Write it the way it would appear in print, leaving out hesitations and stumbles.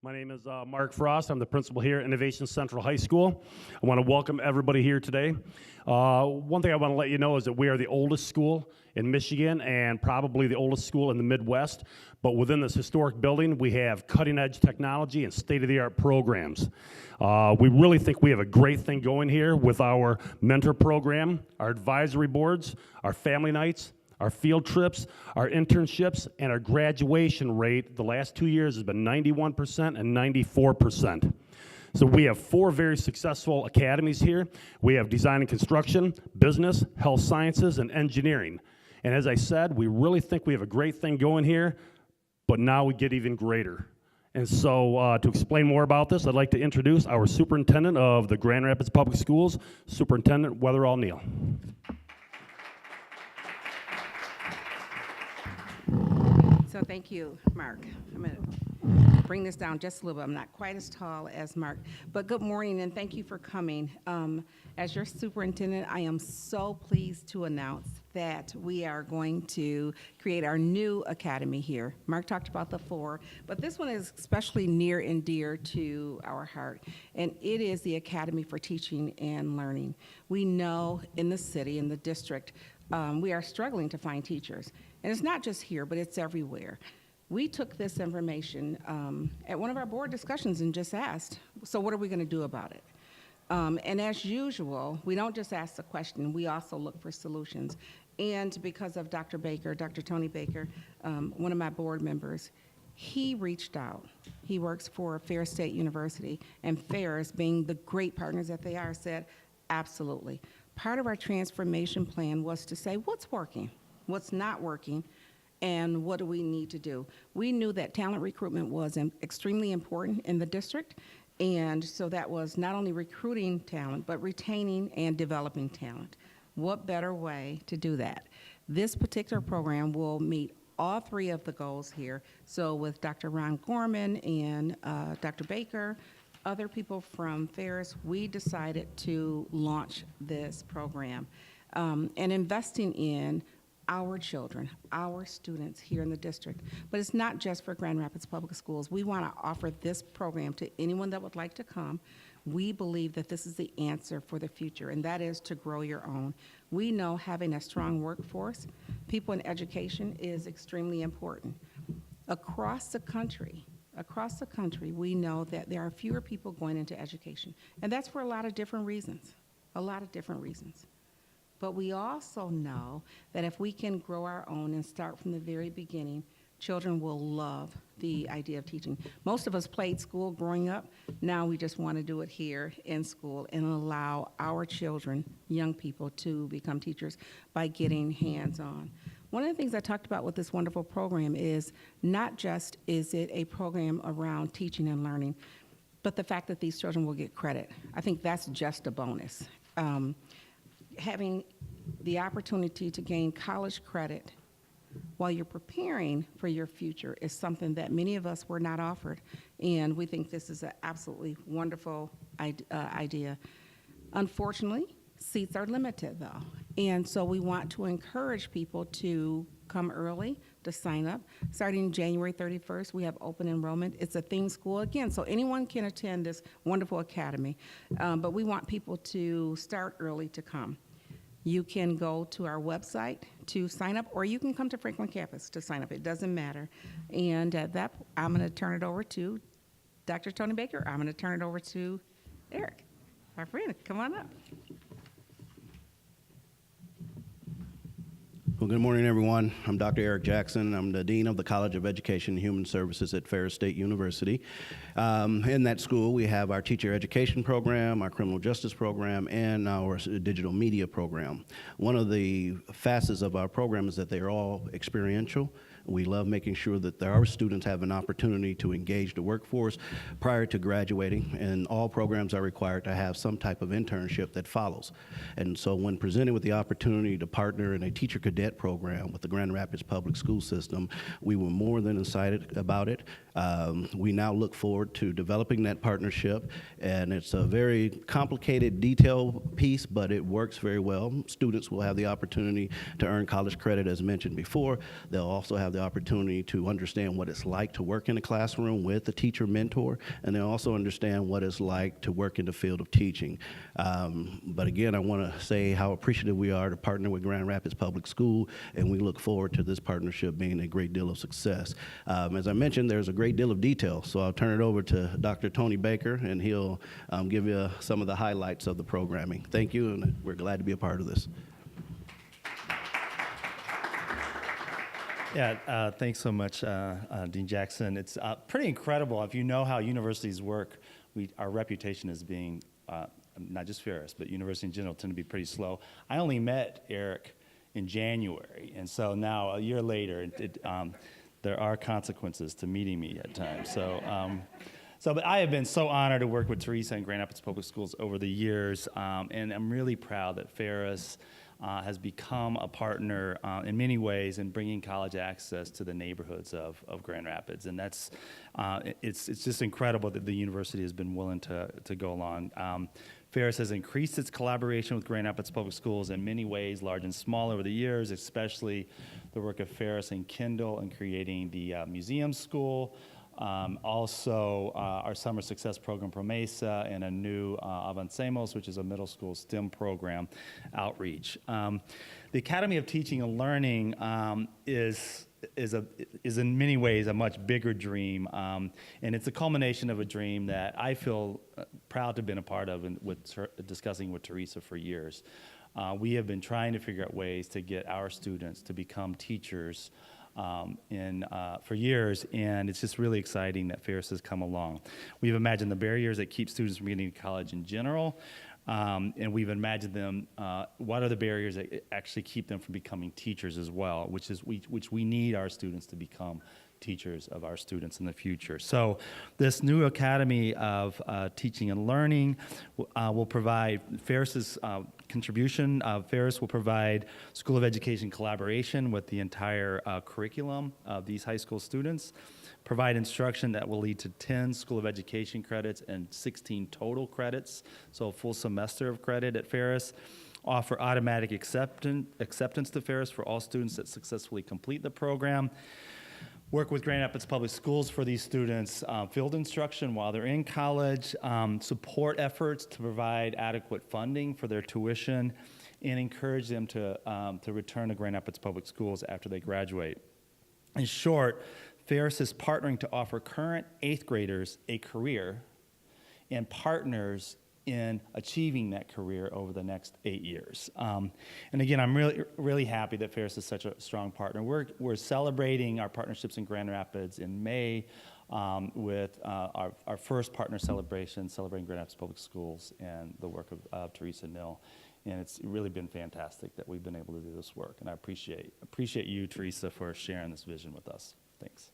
My name is Mark Frost. I'm the principal here at Innovation Central High School. I want to welcome everybody here today. One thing I want to let you know is that we are the oldest school in Michigan and probably the oldest school in the Midwest. But within this historic building, we have cutting-edge technology and state-of-the-art programs. We really think we have a great thing going here with our mentor program, our advisory boards, our family nights, our field trips, our internships, and our graduation rate the last 2 years has been 91% and 94%. So we have 4 very successful academies here. We have design and construction, business, health sciences, and engineering. And as I said, we really think we have a great thing going here, but now we get even greater. And so to explain more about this, I'd like to introduce our superintendent of the Grand Rapids Public Schools, Superintendent Weatherall Neal. So thank you, Mark. I'm going to bring this down just a little bit. I'm not quite as tall as Mark, but good morning and thank you for coming. As your superintendent, I am so pleased to announce that we are going to create our new academy here. Mark talked about the 4, but this one is especially near and dear to our heart, and it is the Academy for Teaching and Learning. We know in the city, in the district, we are struggling to find teachers. And it's not just here, but it's everywhere. We took this information at one of our board discussions and just asked, so what are we going to do about it? And as usual, we don't just ask the question, we also look for solutions. And because of Dr. Baker, Dr. Tony Baker, one of my board members, he reached out. He works for Ferris State University, and Ferris, being the great partners that they are, said, absolutely. Part of our transformation plan was to say, what's working? What's not working, and what do we need to do? We knew that talent recruitment was extremely important in the district, and so that was not only recruiting talent, but retaining and developing talent. What better way to do that? This particular program will meet all 3 of the goals here. So with Dr. Ron Gorman and Dr. Baker, other people from Ferris, we decided to launch this program and investing in our children, our students here in the district. But it's not just for Grand Rapids Public Schools. We want to offer this program to anyone that would like to come. We believe that this is the answer for the future, and that is to grow your own. We know having a strong workforce, people in education, is extremely important. Across the country, we know that there are fewer people going into education, and that's for a lot of different reasons, But we also know that if we can grow our own and start from the very beginning, children will love the idea of teaching. Most of us played school growing up. Now we just want to do it here in school and allow our children, young people, to become teachers by getting hands-on. One of the things I talked about with this wonderful program is not just is it a program around teaching and learning, but the fact that these children will get credit. I think that's just a bonus. Having the opportunity to gain college credit while you're preparing for your future is something that many of us were not offered, and we think this is an absolutely wonderful idea. Unfortunately, seats are limited though, and so we want to encourage people to come early to sign up. Starting January 31st, we have open enrollment. It's a theme school again, so anyone can attend this wonderful academy, but we want people to start early to come. You can go to our website to sign up, or you can come to Franklin campus to sign up. It doesn't matter. And at that, I'm going to turn it over to Dr. Tony Baker. I'm going to turn it over to Eric, our friend. Come on up. Well, good morning, everyone. I'm Dr. Eric Jackson. I'm the Dean of the College of Education and Human Services at Ferris State University. In that school, we have our teacher education program, our criminal justice program, and our digital media program. One of the facets of our program is that they are all experiential. We love making sure that our students have an opportunity to engage the workforce prior to graduating, and all programs are required to have some type of internship that follows. And so when presented with the opportunity to partner in a teacher cadet program with the Grand Rapids Public School System, we were more than excited about it. We now look forward to developing that partnership, and it's a very complicated detail piece, but it works very well. Students will have the opportunity to earn college credit, as mentioned before. They'll also have have the opportunity to understand what it's like to work in a classroom with a teacher mentor, and then also understand what it's like to work in the field of teaching. But again, I want to say how appreciative we are to partner with Grand Rapids Public School, and we look forward to this partnership being a great deal of success. As I mentioned, there's a great deal of detail, so I'll turn it over to Dr. Tony Baker, and he'll give you some of the highlights of the programming. Thank you, and we're glad to be a part of this. Yeah, thanks so much, Dean Jackson. It's pretty incredible. If you know how universities work, our reputation as being, not just Ferris, but university in general, tend to be pretty slow. I only met Eric in January, and so now, a year later, there are consequences to meeting me at times. But I have been so honored to work with Teresa and Grand Rapids Public Schools over the years, and I'm really proud that Ferris has become a partner in many ways in bringing college access to the neighborhoods of Grand Rapids, and it's just incredible that the university has been willing to go along. Ferris has increased its collaboration with Grand Rapids Public Schools in many ways, large and small, over the years, especially the work of Ferris and Kendall in creating the museum school. Also, our Summer Success Program Promesa, and a new Avancemos, which is a middle school STEM program outreach. The Academy of Teaching and Learning is in many ways a much bigger dream, and it's a culmination of a dream that I feel proud to have been a part of, and discussing with Teresa for years. We have been trying to figure out ways to get our students to become teachers for years, and it's just really exciting that Ferris has come along. We've imagined the barriers that keep students from getting to college in general, and we've imagined them, what are the barriers that actually keep them from becoming teachers as well, which we need our students to become teachers of our students in the future. So this new Academy of Teaching and Learning will provide Ferris's contribution. Ferris will provide School of Education collaboration with the entire curriculum of these high school students, provide instruction that will lead to 10 School of Education credits and 16 total credits, so a full semester of credit at Ferris, offer automatic acceptance to Ferris for all students that successfully complete the program, work with Grand Rapids Public Schools for these students' field instruction while they're in college, support efforts to provide adequate funding for their tuition, and encourage them to return to Grand Rapids Public Schools after they graduate. In short, Ferris is partnering to offer current 8th graders a career and partners in achieving that career over the next 8 years. And again, I'm really happy that Ferris is such a strong partner. We're celebrating our partnerships in Grand Rapids in May with our first partner celebration, celebrating Grand Rapids Public Schools and the work of Teresa Nill. And it's really been fantastic that we've been able to do this work. And I appreciate you, Teresa, for sharing this vision with us. Thanks.